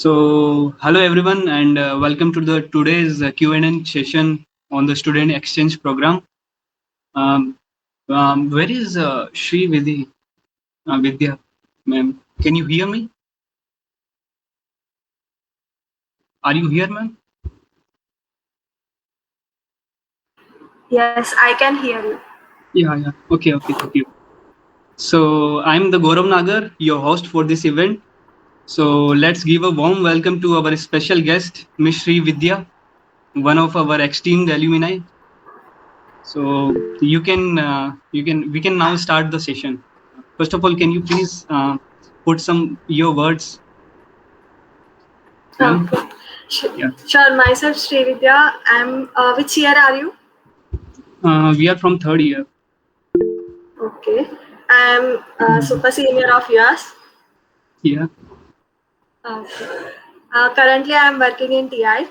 Hello everyone, and welcome to the today's Q&A session on the student exchange program. Um, where is Vidya, ma'am? Can you hear me? Are you here, ma'am? Yes, I can hear you. Yeah. Okay. Thank you. So, I'm the Gaurav Nagar, your host for this event. So, let's give a warm welcome to our special guest, Miss Vidya, one of our esteemed alumni. So, we can now start the session. First of all, can you please put some your words, ma'am? Okay. Yeah. Sure, myself SreeVidya. Which year are you? We are from third year. Okay. I'm a Mhm. super senior of yours. Yeah. Okay. Currently, I'm working in TI.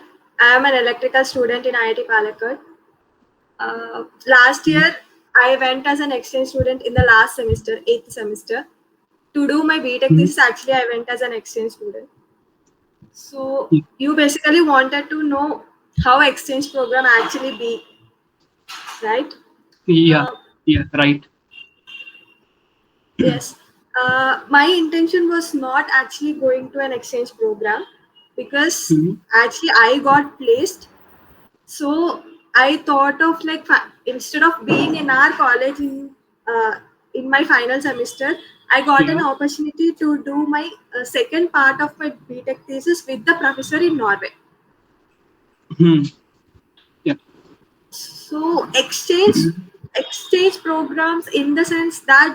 I am an electrical student in IIT Palakkad. Last Mhm. year, I went as an exchange student in the last semester, 8th semester. To do my BTech Mhm. thesis, actually, I went as an exchange student. So, Yeah. you basically wanted to know how exchange program actually be, right? Yeah. Uh, Yeah. Right. Yes. My intention was not actually going to an exchange program because Mhm. actually I got placed. So I thought of like instead of being in our college in my final semester, I got an Yeah. opportunity to do my second part of my BTech thesis with the professor in Norway. Mhm. Yeah. So exchange programs in the sense that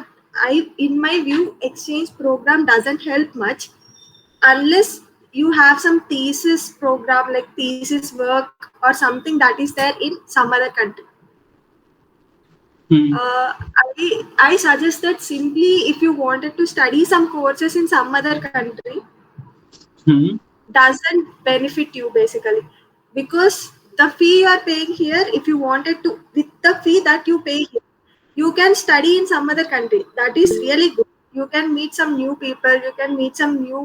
in my view exchange program doesn't help much unless you have some thesis program like thesis work or something that is there in some other country. Mhm. I suggest that simply if you wanted to study some courses in some other country Mhm. doesn't benefit you basically because the fee you are paying here if you wanted to with the fee that you pay here you can study in some other country that is really good. You can meet some new people, you can meet some new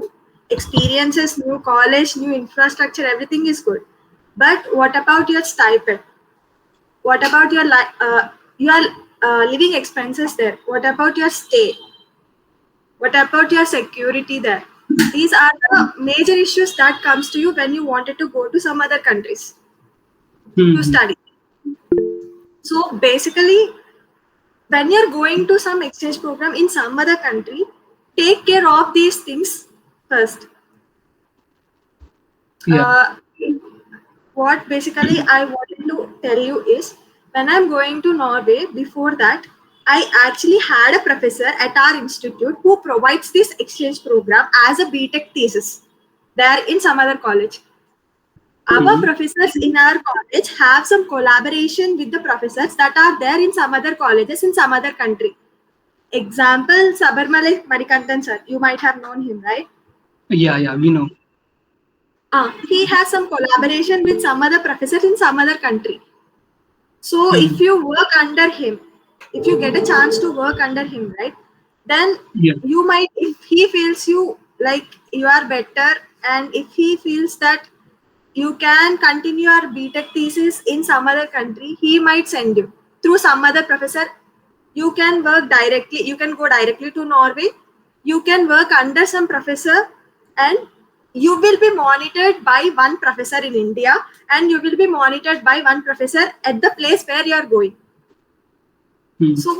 experiences, new college, new infrastructure, everything is good. But what about your stipend? What about your living expenses there? What about your stay? What about your security there? These are the major issues that comes to you when you wanted to go to some other countries to Mhm. study. So basically, when you're going to some exchange program in some other country, take care of these things first. Yeah. Uh, what basically I wanted to tell you is when I'm going to Norway, before that, I actually had a professor at our institute who provides this exchange program as a BTech thesis there in some other college. Our Mhm. professors in our college have some collaboration with the professors that are there in some other colleges in some other country. Example, Sabarmala Marikantan sir. You might have known him, right? Yeah. We know. He has some collaboration with some other professors in some other country. So if Mhm. you work under him, if you get a chance to work under him, right, then Yeah. you might, if he feels you like you are better, and if he feels that you can continue your BTech thesis in some other country, he might send you through some other professor. You can work directly, you can go directly to Norway, you can work under some professor, and you will be monitored by one professor in India, and you will be monitored by one professor at the place where you are going. Mhm. So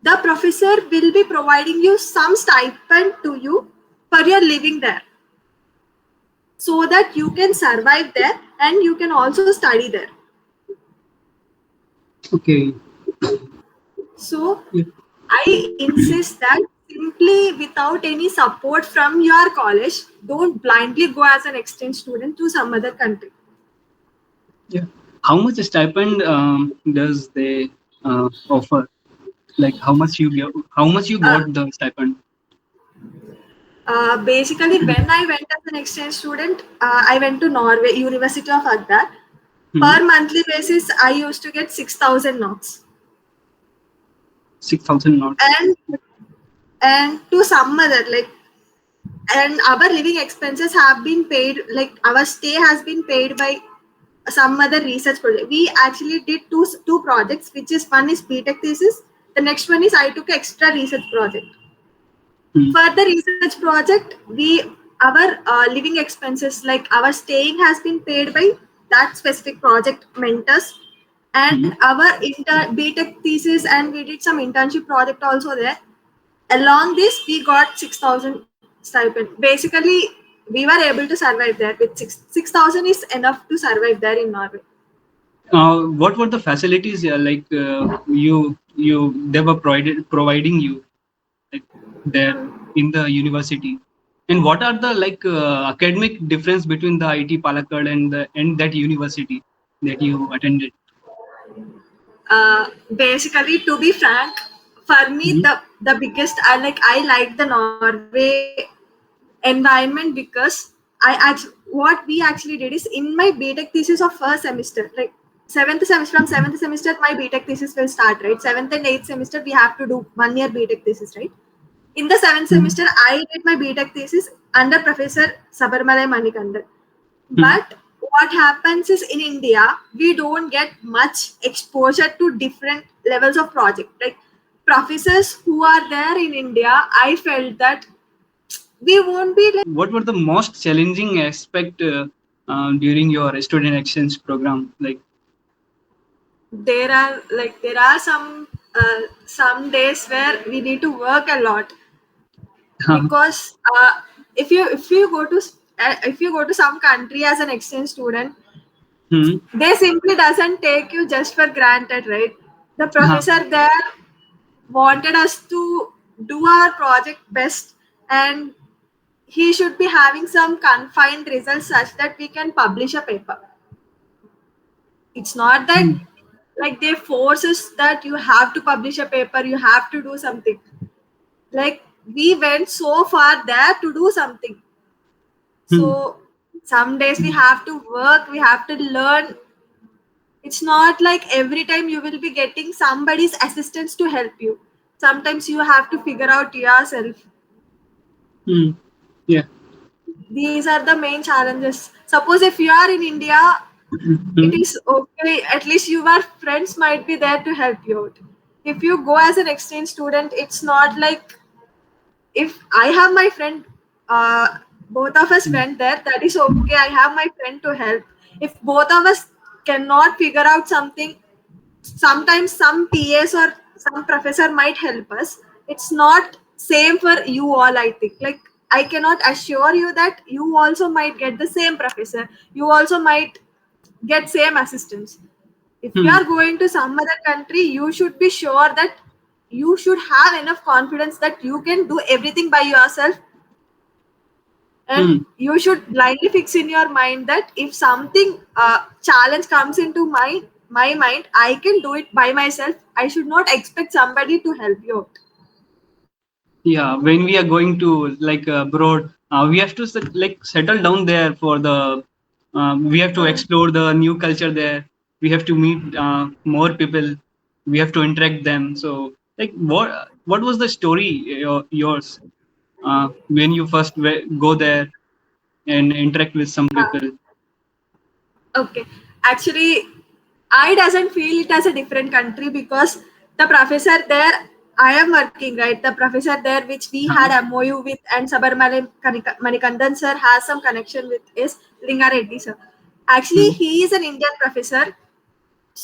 the professor will be providing you some stipend to you for your living there so that you can survive there and you can also study there. Okay. So Yeah. I insist that simply without any support from your college, don't blindly go as an exchange student to some other country. Yeah. How much stipend does they offer? Like how much you Uh, got the stipend? Basically, when I went as an exchange student, I went to Norway, University of Agder. Mhm. Per monthly basis, I used to get 6,000 NOK. 6,000 knots. And and to some other like and our living expenses have been paid, like our stay has been paid by some other research project. We actually did two projects, which is one is BTech thesis, the next one is I took extra research project. Hmm. For the research project, we our living expenses, like our staying has been paid by that specific project mentors, Hmm. and our BTech thesis, and we did some internship project also there. Along this we got 6,000 stipend. Basically we were able to survive there with 6,000 is enough to survive there in Norway. What were the facilities like you they were providing you like there in the university, and what are the like academic difference between the IIT Palakkad and that university that you attended? Basically, to be frank, for me Hmm. the biggest, I like the Norway environment because what we actually did is in my BTech thesis of first semester, like seventh semester, from seventh semester my BTech thesis will start, right? Seventh and eighth semester we have to do 1 year BTech thesis, right? In the seventh Hmm. semester I did my BTech thesis under Professor Sabarmalai Manikandar. Hmm. But what happens is in India we don't get much exposure to different levels of project. Like professors who are there in India, I felt that we won't be like, What were the most challenging aspect during your student exchange program? Like, there are some days where we need to work a lot, because if you go to some country as an exchange student, hmm. they simply doesn't take you just for granted, right? The professor there wanted us to do our project best, and he should be having some confined results such that we can publish a paper. It's not that Hmm. like they force us that you have to publish a paper, you have to do something. Like we went so far there to do something. Hmm. So some days we have to work, we have to learn. It's not like every time you will be getting somebody's assistance to help you. Sometimes you have to figure out yourself. Hmm. Yeah. These are the main challenges. Suppose if you are in India, it Hmm. is okay. At least your friends might be there to help you out. If you go as an exchange student, it's not like, if I have my friend, both of us went there, that is okay. I have my friend to help. If both of us cannot figure out something, sometimes some PAs or some professor might help us. It's not same for you all, I think. Like I cannot assure you that you also might get the same professor. You also might get same assistance. If you Hmm. are going to some other country, you should be sure that you should have enough confidence that you can do everything by yourself, and Hmm. you should blindly fix in your mind that if something challenge comes into my mind, I can do it by myself. I should not expect somebody to help you out. Yeah, when we are going to like abroad, we have to like settle down there for the. We have to explore the new culture there. We have to meet more people. We have to interact them. So, like, what was the story yours when you first go there and interact with some Uh, people? okay, actually I doesn't feel it as a different country, because the professor there I am working, right? The professor there which we had Uh-huh. MOU with and Sabarmale Manikandan sir has some connection with is Linga Reddy sir. Actually Hmm. he is an Indian professor.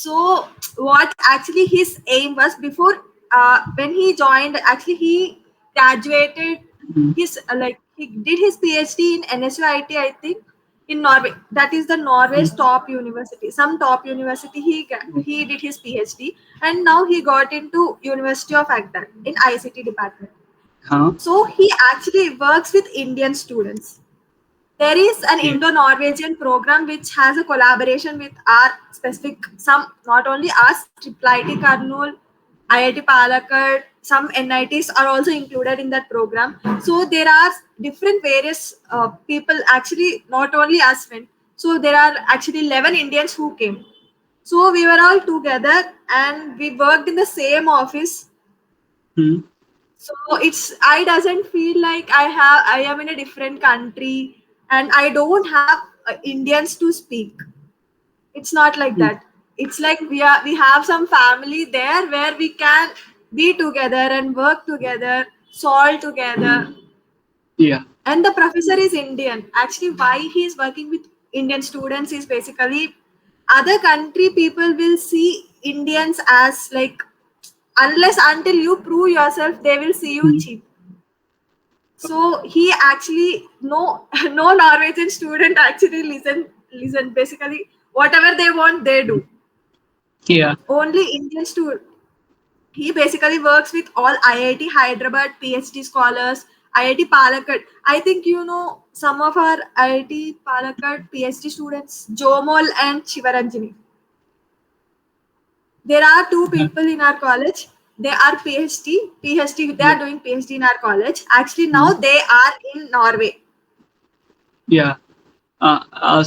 So what actually his aim was before, when he joined, actually he graduated Hmm. his like he did his PhD in NSUIT, I think, in Norway. That is the Norway's Hmm. top university. Some top university he did his PhD, and now he got into University of Agder in ICT department. Huh? So he actually works with Indian students. There is an Okay. Indo-Norwegian program which has a collaboration with our specific, some, not only us, IIT Karnool, IIT Palakkad, some NITs are also included in that program. So there are different various people, actually not only us went. So there are actually 11 Indians who came. So we were all together and we worked in the same office. Hmm. So it's I doesn't feel like I am in a different country and I don't have Indians to speak. It's not like Mm. that. It's like we have some family there where we can be together and work together, solve together. Yeah. And the professor is Indian. Actually, why he is working with Indian students is basically other country people will see Indians as like, unless until you prove yourself, they will see you Mm. cheap. So he actually no no Norwegian student actually listen basically whatever they want they do. Yeah. Only Indian student. He basically works with all IIT Hyderabad PhD scholars, IIT Palakkad. I think you know some of our IIT Palakkad PhD students, Jomol and Shivaranjini. There are two Yeah. people in our college. They are PhD. They Yeah. are doing PhD in our college. Actually, now Mm. they are in Norway. Yeah.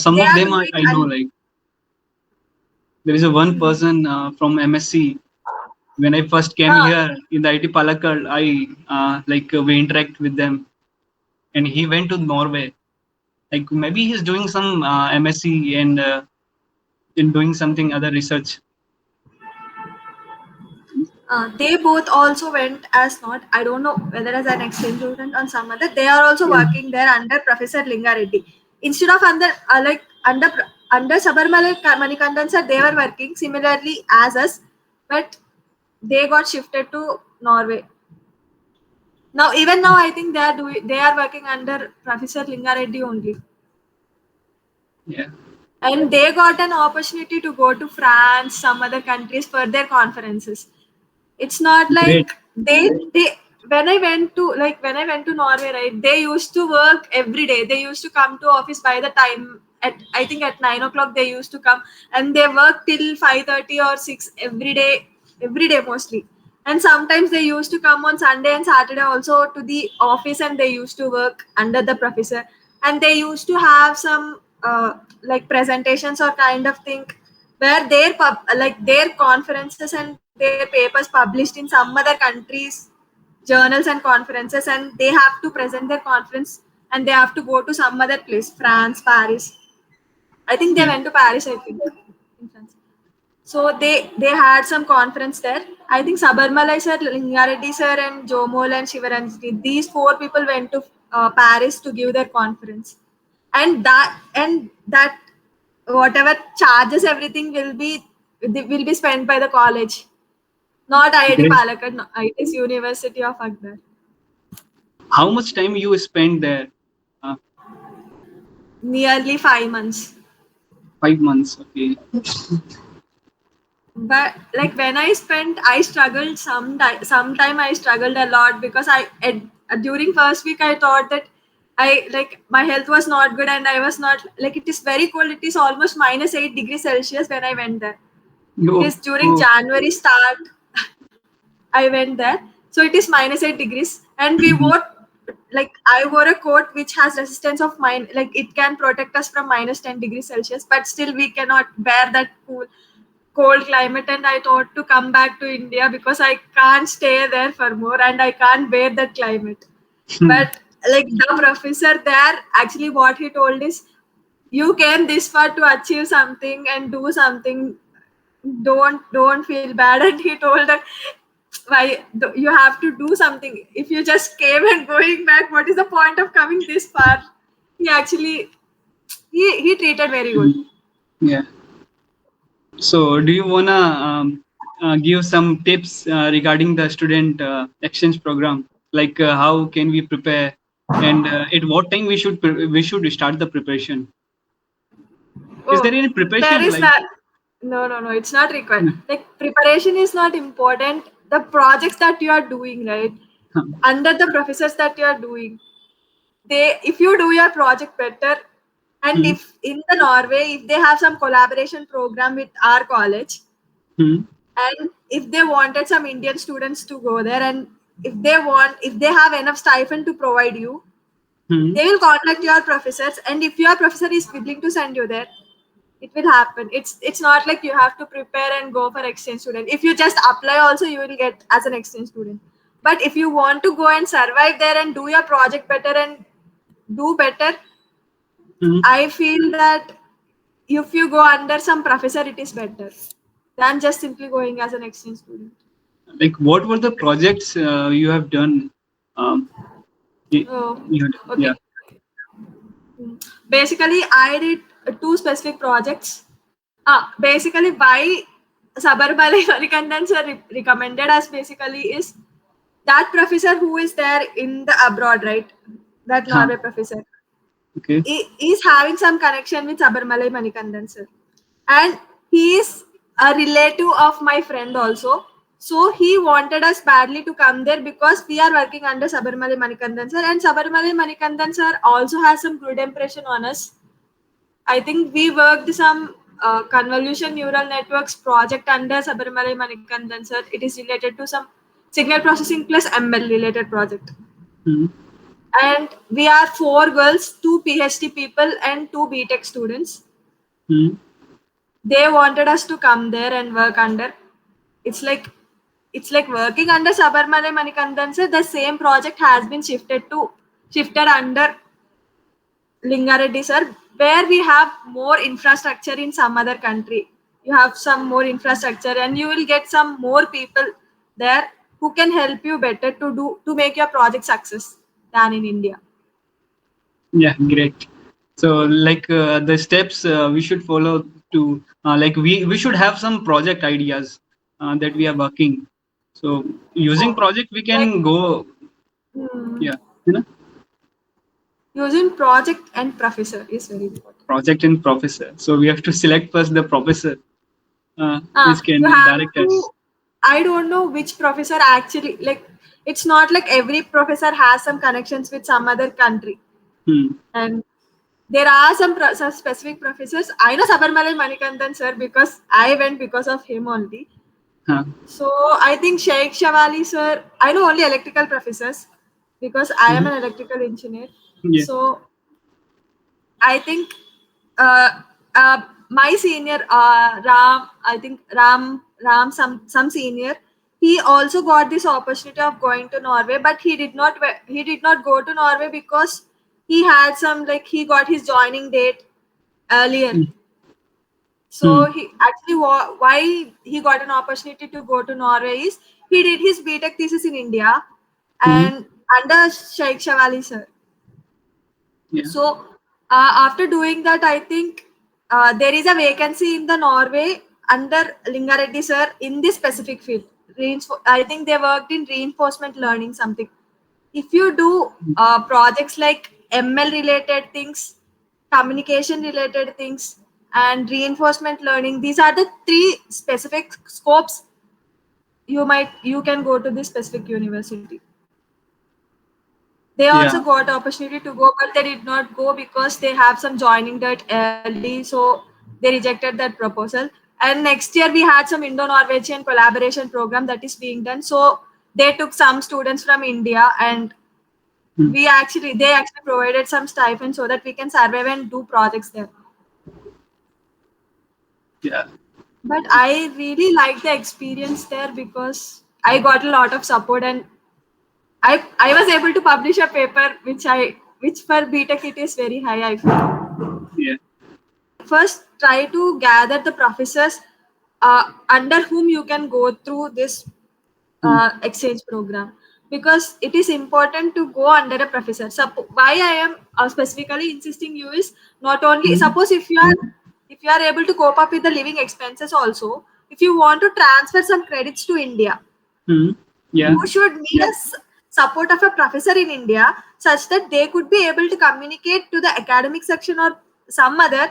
Some They of are them doing I know. and Like there is a one person from MSc. When I first came uh, here in the IT Palakkad, I we interact with them, and he went to Norway. Like maybe he's doing some MSc and in doing something other research. they both also went as not, I don't know whether as an exchange student or some other. They are also Yeah. working there under Professor Lingareddy. Instead of under under Sabarmala Manikandan sir, they were working similarly as us, but they got shifted to Norway. Now even now I think they are working under Professor Lingareddy only. Yeah. And they got an opportunity to go to France, some other countries for their conferences. It's not Great. like they when I went to Norway, right? They used to work every day. They used to come to office by the time at I think at 9 o'clock they used to come, and they work till 5:30 or 6 every day mostly. And sometimes they used to come on Sunday and Saturday also to the office, and they used to work under the professor. And they used to have some like presentations or kind of thing where their conferences and their papers published in some other countries journals and conferences, and they have to present their conference, and they have to go to some other place, France, Paris. I think they Yeah. went to Paris, I think, in France. So they had some conference there. I think Sabarmalai sir, Lingareddy sir, and Jomol and Shivaranjani. These four people went to Paris to give their conference, and that whatever charges everything will be spent by the college, not IIT Great. Palakkad. No, it is University of Akbar. How much time you spent there? Uh, Nearly 5 months. 5 months. Okay. But like when I spent, I struggled sometime I struggled a lot because during first week I thought that I like my health was not good and I was not like, it is very cold. It is almost -8 degrees Celsius when I went there. It Oh, is during oh. January start. I went there. So it is -8 degrees, and we wore like I wore a coat which has resistance of mine, like it can protect us from -10 degrees Celsius, but still we cannot bear that cold climate. And I thought to come back to India because I can't stay there for more and I can't bear that climate. But like the professor there, actually what he told is, you came this far to achieve something and do something, don't feel bad. And he told that you have to do something. If you just came and going back, what is the point of coming this far? He actually he treated very good. Yeah. So, do you wanna give some tips regarding the student exchange program? Like how can we prepare, and at what time we should start the preparation? Is there Oh, any there preparation is like? not. No, it's not required. Like preparation is not important. The projects that you are doing, right, under the professors that you are doing, they if you do your project better, and Hmm. if in the Norway, if they have some collaboration program with our college, Hmm. and if they wanted some Indian students to go there, and if they have enough stipend to provide you, Hmm. they will contact your professors, and if your professor is willing to send you there, it will happen. It's not like you have to prepare and go for exchange student. If you just apply also, you will get as an exchange student. But if you want to go and survive there and do your project better and do better, Hmm. I feel that if you go under some professor, it is better than just simply going as an exchange student. Like, what were the projects you have done? Um, y- Oh, yeah. okay. Basically, I did two specific projects. Basically, why Sabarmala Manikandan sir recommended us basically is that professor who is there in the abroad, right? That Huh. Norway professor. Okay. He is having some connection with Sabarmalai Manikandan sir. And he is a relative of my friend also. So he wanted us badly to come there because we are working under Sabarmalai Manikandan sir, and Sabarmalai Manikandan sir also has some good impression on us. I think we worked some convolution neural networks project under Sabarmalai Manikandan sir. It is related to some signal processing plus ML related project. Hmm. And we are four girls, two PhD people, and two BTech students. Hmm. They wanted us to come there and work under. It's like it's like working under Sabarmala Manikandan sir. The same project has been shifted under Lingareddy sir, where we have more infrastructure in some other country. You have some more infrastructure, and you will get some more people there who can help you better to make your project success than in India. Yeah, great. So, like the steps we should follow to like we should have some project ideas that we are working. So, using Oh, project we like can go. hmm, Yeah, you know, using project and professor is very important. project and professor. So we have to select first the professor which You can have direct us. to. I don't know which professor actually like. It's not like every professor has some connections with some other country, Hmm. and there are some specific professors. I know Sabarmalai Manikandan sir because I went because of him only. Huh. So I think Sheikh Shawali sir. I know only electrical professors because I am Mhm. an electrical engineer. Yeah. So I think uh, my senior Ram, I think Ram some senior, he also got this opportunity of going to Norway, but he did not go to Norway because he had some like he got his joining date earlier. Hmm. Hmm. So he actually why he got an opportunity to go to Norway is he did his BTech thesis in India Hmm. and under Sheikh Shawali sir. Yeah. So after doing that, I think there is a vacancy in the Norway under Lingareddy sir in this specific field. I think they worked in reinforcement learning something. If you do projects like ML related things, communication related things, and reinforcement learning, these are the three specific scopes you can go to this specific university. They Yeah. also got opportunity to go, but they did not go because they have some joining date early, so they rejected that proposal. And next year we had some Indo-Norwegian collaboration program that is being done. So they took some students from India, and Hmm. they actually provided some stipend so that we can survive and do projects there. Yeah. But I really like the experience there because I got a lot of support, and I was able to publish a paper which for BTech it is very high I feel. Yeah. First try to gather the professors under whom you can go through this Hmm. exchange program, because it is important to go under a professor. Why I am specifically insisting you is not only Hmm. suppose if you are able to cope up with the living expenses also, if you want to transfer some credits to India, Hmm. Yeah. you should need a support of a professor in India such that they could be able to communicate to the academic section or some other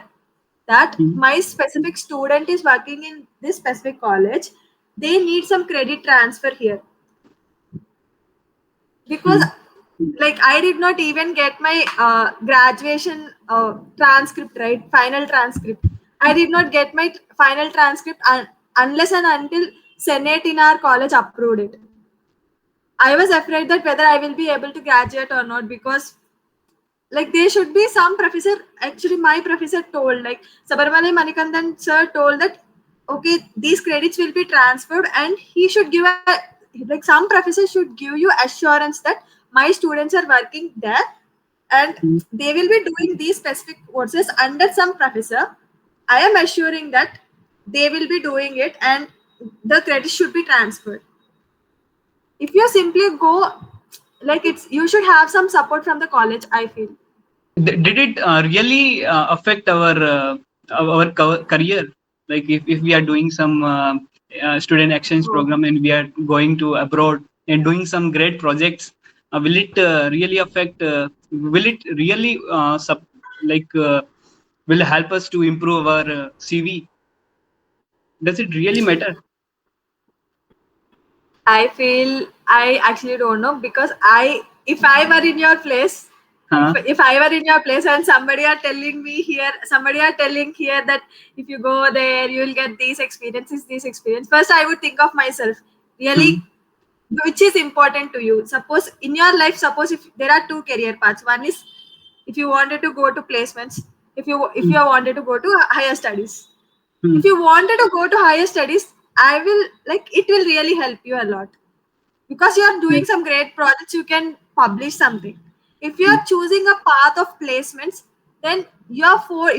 that Hmm. my specific student is working in this specific college. They need some credit transfer here because Hmm. like I did not even get my graduation transcript, right, final transcript. I did not get my final transcript unless and until Senate in our college approved it. I was afraid that whether I will be able to graduate or not, because like there should be some professor. Actually, my professor told like Sabarmala Manikandan sir told that okay, these credits will be transferred, and he should give a like some professors should give you assurance that my students are working there and Mm. they will be doing these specific courses under some professor. I am assuring that they will be doing it and the credit should be transferred. If you simply go, like, it's, you should have some support from the college, I feel. Did it really affect our career? Like if we are doing some student exchange Oh, program and we are going to abroad and doing some great projects, will it really affect? Will it really like will help us to improve our CV? Does it really matter? I feel I actually don't know because if I were in your place, Huh? if I were in your place and somebody are telling here that if you go there, you will get these experiences, this experience. First, I would think of myself, Hmm. really, which is important to you. Suppose in your life, suppose if there are two career paths. One is if you wanted to go to placements, if Hmm. you wanted to go to higher studies. Hmm. If you wanted to go to higher studies, I will like it will really help you a lot because you are Hmm. doing some great projects. You can publish something. If you Hmm. are choosing a path of placements, then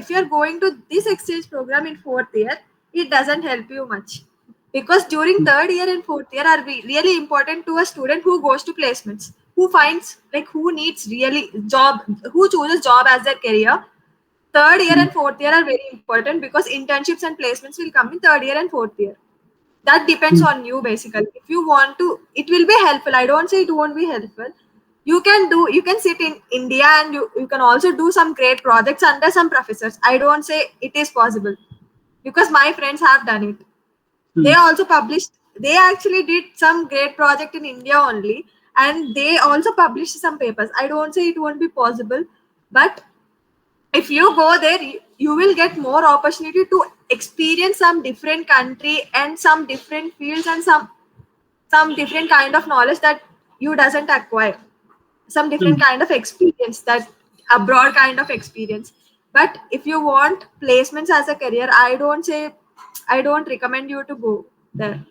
if you're going to this exchange program in fourth year, it doesn't help you much because during Hmm. third year and fourth year are really important to a student who goes to placements, who finds like who needs really job, who chooses job as their career. Third year Hmm. and fourth year are very important because internships and placements will come in third year and fourth year. That depends Hmm. on you basically. If you want to, it will be helpful. I don't say it won't be helpful. You can sit in India and you can also do some great projects under some professors. I don't say it is possible because my friends have done it. Hmm. They also published, they actually did some great project in India only, and they also published some papers. I don't say it won't be possible, but if you go there, you will get more opportunity to experience some different country and some different fields and some different kind of knowledge that you doesn't acquire, some different Hmm. kind of experience, that a broad kind of experience. But if you want placements as a career, I don't recommend you to go there.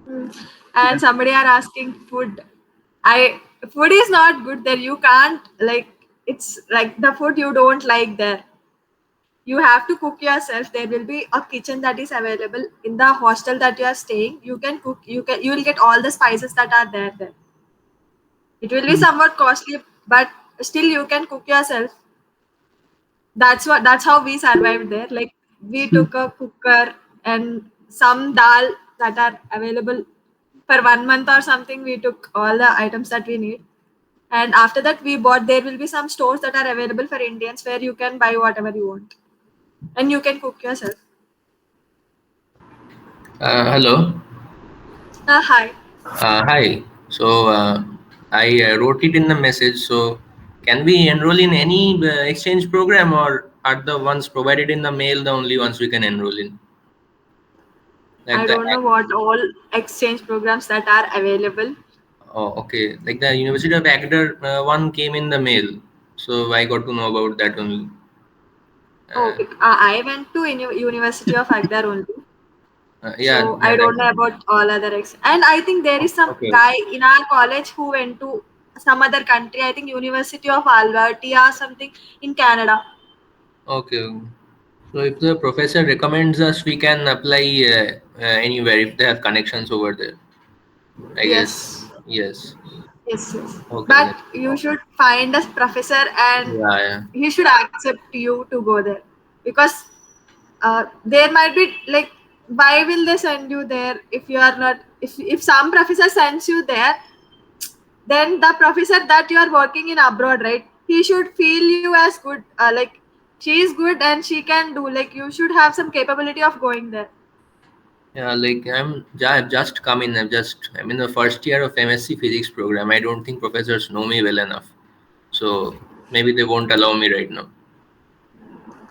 Mm. Yeah. And somebody are asking food. I Food is not good there. You can't like, it's like the food you don't like there. You have to cook yourself. There will be a kitchen that is available in the hostel that you are staying. You can cook. You will get all the spices that are there. Then it will be Hmm. somewhat costly, but still you can cook yourself. That's how we survived there. Like we Hmm. took a cooker and some dal that are available for 1 month or something. We took all the items that we need. And after that, we bought. There will be some stores that are available for Indians where you can buy whatever you want and you can cook yourself. Hello. Hi. Hi. I wrote it in the message. So can we enroll in any exchange program, or are the ones provided in the mail the only ones we can enroll in? Like I the don't know what all exchange programs that are available. oh, okay. Like the University of Agder one came in the mail, so I got to know about that only. Oh, Uh, I went to University of Agdar only, yeah, so I yeah, don't know about all other and I think there is some okay, guy in our college who went to some other country. I think University of Alberta or something in Canada. okay. So if the professor recommends us, we can apply anywhere if they have connections over there. I guess Yes, yes. yes. Okay But then. you should find a professor and Yeah, yeah. he should accept you to go there because there might be like, why will they send you there if you are not, if some professor sends you there, then the professor that you are working in abroad, right, he should feel you as good, like she is good and she can do, like you should have some capability of going there. Yeah, like I've just come in. I'm in the first year of MSc Physics program. I don't think professors know me well enough, so maybe they won't allow me right now.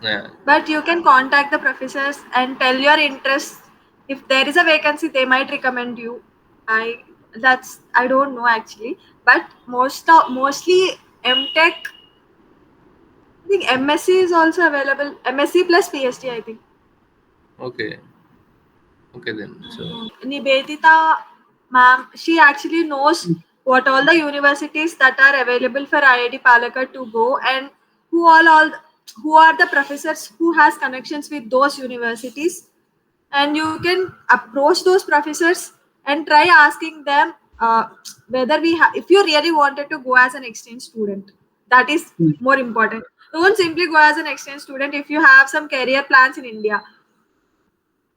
Yeah, But you can contact the professors and tell your interests. If there is a vacancy, they might recommend you. I I don't know actually, but mostly MTech. I think MSc is also available. MSc plus PhD, I think. okay, okay then. So Nibedita. Ma'am, she actually knows what all the universities that are available for IIT Palakkad to go, and all who are the professors who has connections with those universities, and you can approach those professors and try asking them whether if you really wanted to go as an exchange student. That is Mm. more important. Don't simply go as an exchange student if you have some career plans in India.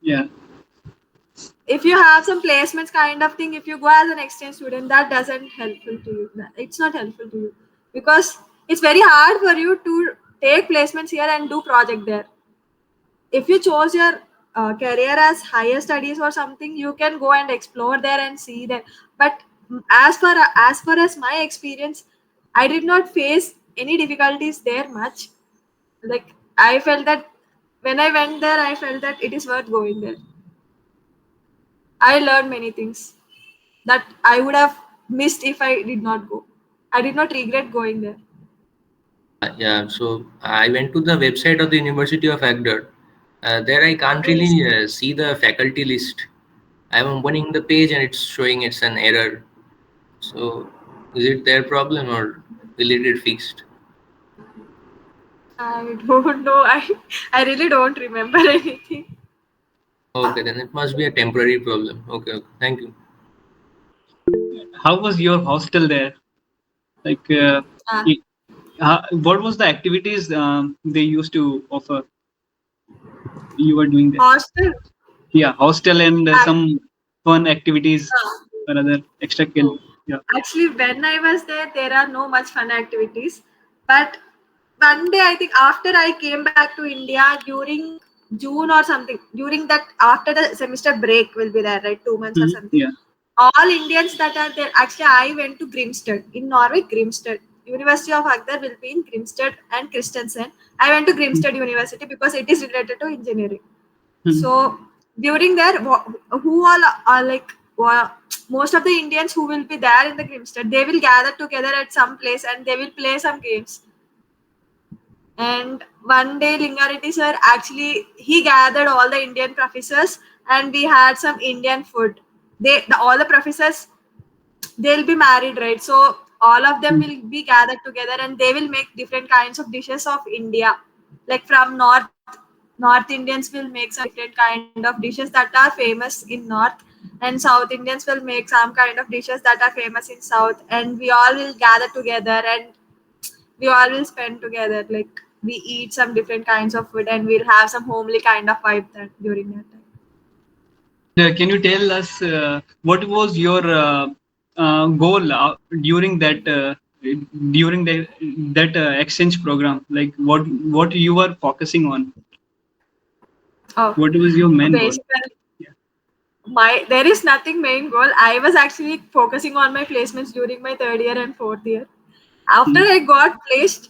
Yeah. If you have some placements kind of thing, if you go as an exchange student, that doesn't helpful to you. It's not helpful to you because it's very hard for you to take placements here and do project there. If you chose your career as higher studies or something, you can go and explore there and see there. But as far as my experience, I did not face any difficulties there much. Like, I felt that when I went there, I felt that it is worth going there. I learned many things that I would have missed if I did not go. I did not regret going there. Yeah, so I went to the website of the University of Agder. There I can't Yes. really see the faculty list. I'm opening the page and it's showing it's an error. So is it their problem or will it get fixed? I don't know. I really don't remember anything. Okay, then it must be a temporary problem. Okay, okay. Thank you. How was your hostel there? Like, Uh, i- what was the activities they used to offer? You were doing there. hostel. Yeah, hostel and some fun activities Uh, or other extra. no. Yeah. Actually, when I was there are no much fun activities. But one day, I think after I came back to India during June or something, during that after the semester break will be there, right? 2 months or Mhm. something. Yeah. All Indians that are there. Actually, I went to Grimstad in Norway. Grimstad University of Agder will be in Grimstad and Christensen. I went to Grimstad University because it is related to engineering. Mhm. So during there, who all are like most of the Indians who will be there in the Grimstad, they will gather together at some place and they will play some games. And one day, Lingareddy sir actually he gathered all the Indian professors and we had some Indian food. All the professors, they'll be married, right? So all of them Mhm. will be gathered together and they will make different kinds of dishes of India. Like from North Indians will make some different kind of dishes that are famous in North, and South Indians will make some kind of dishes that are famous in South, and we all will gather together and we all will spend together. Like, we eat some different kinds of food and we'll have some homely kind of vibe that during that time. And can you tell us what was your goal during that exchange program? Like what you were focusing on? Oh, What was your main goal? basically, Yeah. there is nothing main goal. I was actually focusing on my placements during my third year and fourth year. After Mhm. I got placed,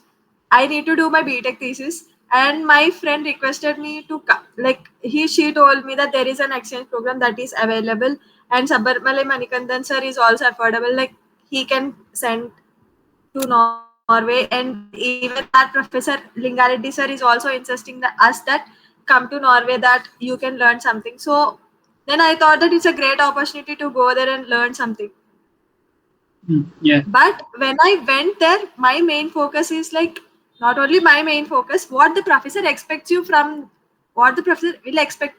I need to do my BTech thesis, and my friend requested me to like she told me that there is an exchange program that is available, and Sabarmale Manikandan sir is also affordable. Like, he can send to Norway, and even that professor Lingareddy sir is also insisting us that come to Norway, that you can learn something. So then I thought that it's a great opportunity to go there and learn something. Yeah. But when I went there, my main focus is like, not only my main focus, what the professor will expect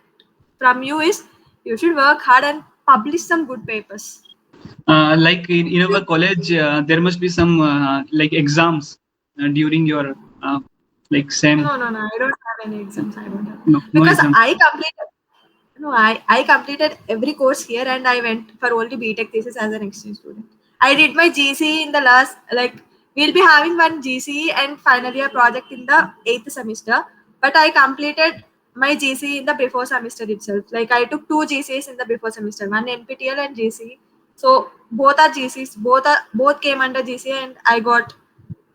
from you is you should work hard and publish some good papers. Like in our college, there must be some like exams during your like same. No, no, no. I don't have any exams. I don't have, No, no because exams. I completed every course here and I went for only BTech thesis as an exchange student. I did my GCE in the last, like, we'll be having one GCE and final year project in the eighth semester, but I completed my GCE in the before semester itself. Like, I took two GCEs in the before semester, one NPTL and GCE. So both are GCs, both came under GCE, and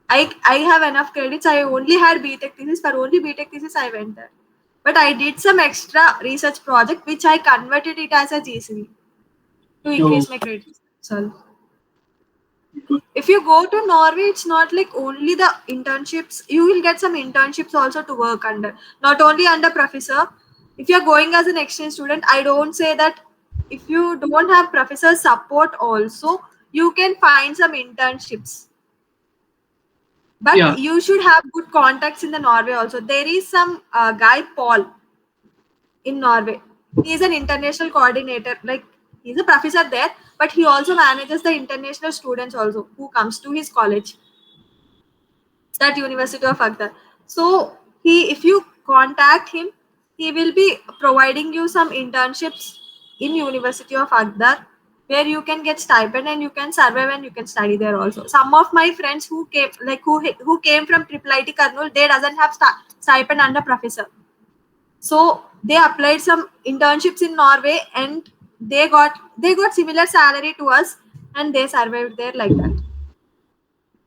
I have enough credits. I only had BTech thesis. For only BTech thesis, I went there. But I did some extra research project which I converted it as a GCV to Oh, increase my credits. So good. if you go to Norway, it's not like only the internships. You will get some internships also to work under. Not only under professor. If you're going as an exchange student, I don't say that if you don't have professor support also, you can find some internships. But Yeah. you should have good contacts in the Norway also. There is some guy Paul in Norway. He is an international coordinator. Like, he's a professor there, but he also manages the international students also who comes to his college, that University of Agdar. So if you contact him, he will be providing you some internships in University of Agdar, where you can get stipend and you can survive and you can study there also. Some of my friends who came, like who came from IIT Karnool, they doesn't have stipend under professor. So they applied some internships in Norway and they got similar salary to us, and they survived there like that.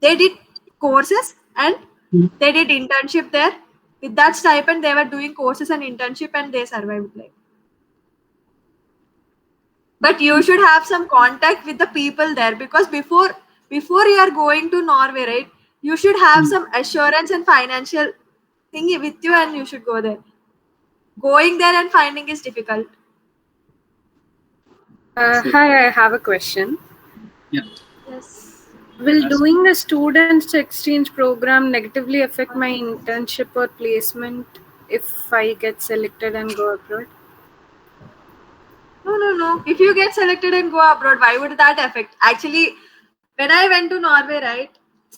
They did courses and Mm. they did internship there. With that stipend, they were doing courses and internship and they survived like. But you should have some contact with the people there, because before you are going to Norway, right? You should have Mm. some assurance and financial thing with you, and you should go there. Going there and finding is difficult. So, Hi, I have a question. yeah. Yes. Will That's, doing a students exchange program negatively affect my internship or placement if I get selected and go abroad? No, no, no. If you get selected and go abroad, why would that affect? Actually, when I went to Norway, right,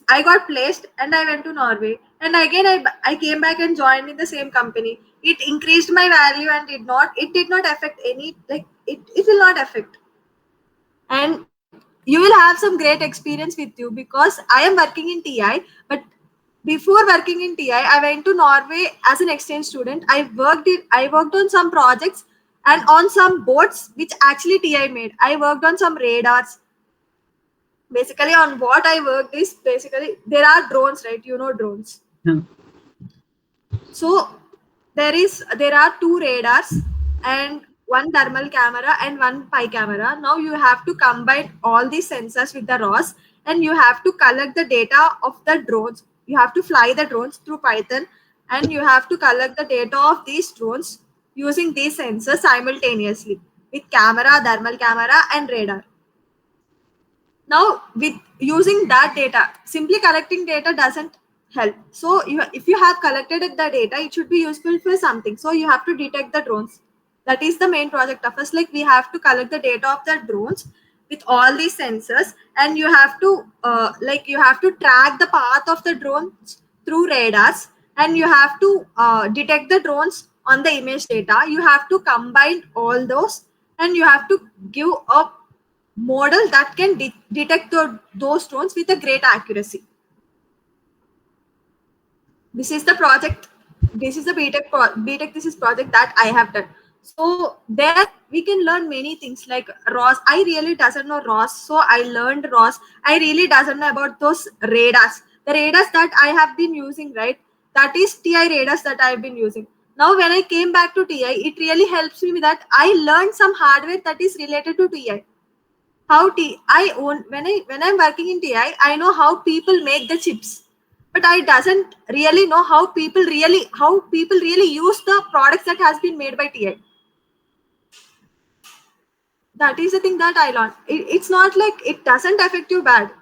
I got placed and I went to Norway. And again, I came back and joined in the same company. It increased my value and it did not affect any, like, it will not affect. And you will have some great experience with you, because I am working in TI, but before working in TI, I went to Norway as an exchange student. I worked on some projects and on some boats which actually TI made. I worked on some radars. Basically, on what I worked is, basically, there are drones, right? You know drones. yeah. So there are two radars and one thermal camera and one pi camera. Now you have to combine all these sensors with the ROS, and you have to collect the data of the drones. You have to fly the drones through Python, and you have to collect the data of these drones using these sensors simultaneously with camera, thermal camera, and radar. Now, with using that data, simply collecting data doesn't help. So if you have collected the data, it should be useful for something. So you have to detect the drones. That is the main project of us. Like, we have to collect the data of the drones with all these sensors, and you have to track the path of the drones through radars, and you have to detect the drones on the image data. You have to combine all those, and you have to give a model that can detect those drones with a great accuracy. This is the project. This is the BTech thesis project that I have done. So there we can learn many things like ROS. I really doesn't know ROS, so I learned ROS. I really doesn't know about those radars. The radars that I have been using, right? That is TI radars that I've been using. Now when I came back to TI, it really helps me with that. I learned some hardware that is related to TI. How I own when I'm working in TI, I know how people make the chips, but I doesn't really know how people really use the products that has been made by TI. That is the thing that I learned. It's not like it doesn't affect you bad,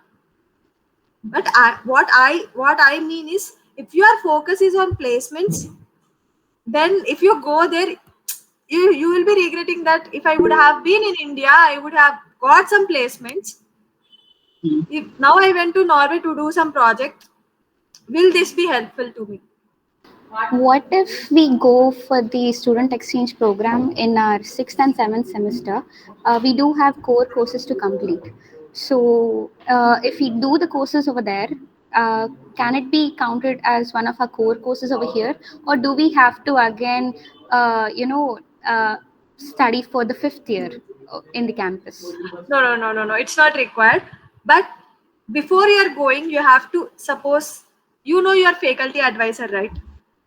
but what I mean is, if your focus is on placements, then if you go there, you will be regretting that if I would have been in India, I would have got some placements. Mm. If now I went to Norway to do some project, will this be helpful to me? What if we go for the student exchange program in our sixth and seventh semester? We do have core courses to complete. So, if we do the courses over there, can it be counted as one of our core courses over here, or do we have to again, study for the fifth year in the campus? No. It's not required. But before you're going, you have to, suppose you know your faculty advisor, right?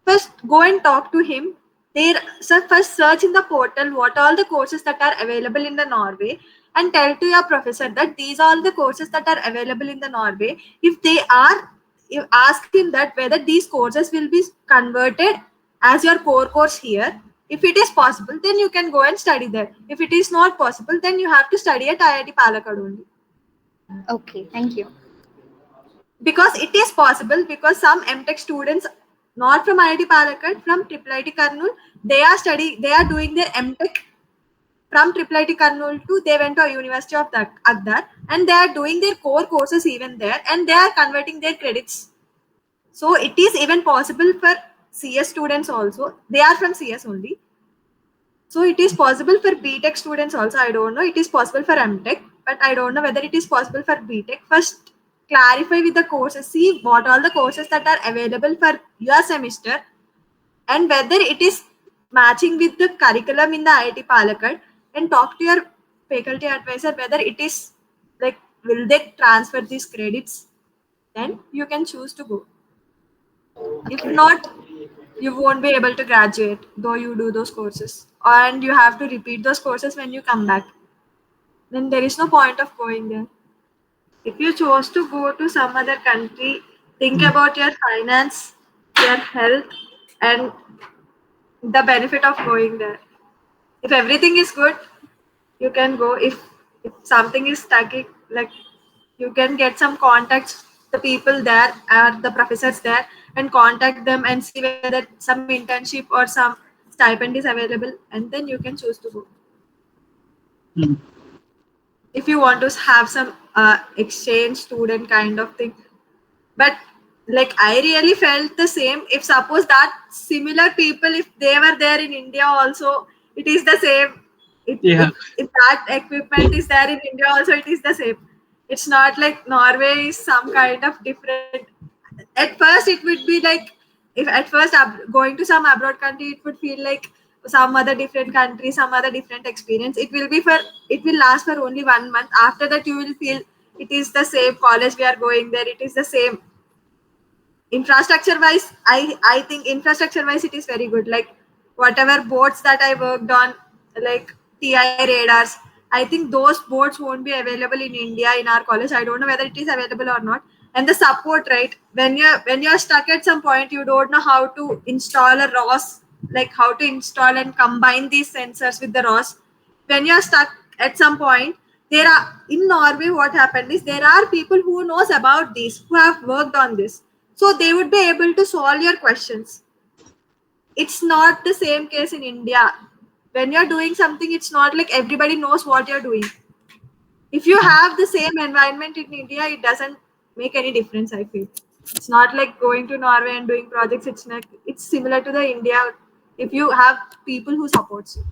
First, go and talk to him. First search in the portal what all the courses that are available in the Norway, and tell to your professor that these are all the courses that are available in the Norway. If they are, you ask him that whether these courses will be converted as your core course here. If it is possible, then you can go and study there. If it is not possible, then you have to study at IIT Palakkad only. Okay, thank you. Because it is possible, because some MTech students not from IIT Palakkad, from IIT Karnool, they are doing their MTech from IIT Karnool to, they went to a University of Agdar, and they are doing their core courses even there, and they are converting their credits. So it is even possible for CS students also. They are from CS only. So it is possible for BTech students also. I don't know. It is possible for MTech, but I don't know whether it is possible for BTech. First, clarify with the courses. See what all the courses that are available for your semester, and whether it is matching with the curriculum in the IIT Palakkad, and talk to your faculty advisor whether it is like, will they transfer these credits, then you can choose to go. If Okay. not, you won't be able to graduate though you do those courses, and you have to repeat those courses when you come back. Then there is no point of going there. If you chose to go to some other country, think about your finance, your health, and the benefit of going there. If everything is good, you can go. If something is stuck, like, you can get some contacts, the people there or the professors there, and contact them and see whether some internship or some stipend is available, and then you can choose to go. Mm. If you want to have some exchange student kind of thing. But like, I really felt the same. If suppose that similar people, if they were there in India also, it is the same. Yeah. If that equipment is there in India also, it is the same. It's not like Norway is some kind of different. At first it would be like, if at first going to some abroad country, it would feel like some other different country, some other different experience. It will last for only 1 month. After that, you will feel it is the same college we are going there. It is the same. Infrastructure wise, I think infrastructure wise it is very good. Like, whatever boats that I worked on, like TI radars, I think those boats won't be available in India in our college. I don't know whether it is available or not. And the support, right, when you're stuck at some point, you don't know how to install a ROS, like how to install and combine these sensors with the ROS. When you're stuck at some point, there are, in Norway, what happened is, there are people who knows about this, who have worked on this, so they would be able to solve your questions. It's not the same case in India. When you're doing something, it's not like everybody knows what you're doing. If you have the same environment in India, it doesn't make any difference, I feel. It's not like going to Norway and doing projects. It's similar to the India, if you have people who supports you.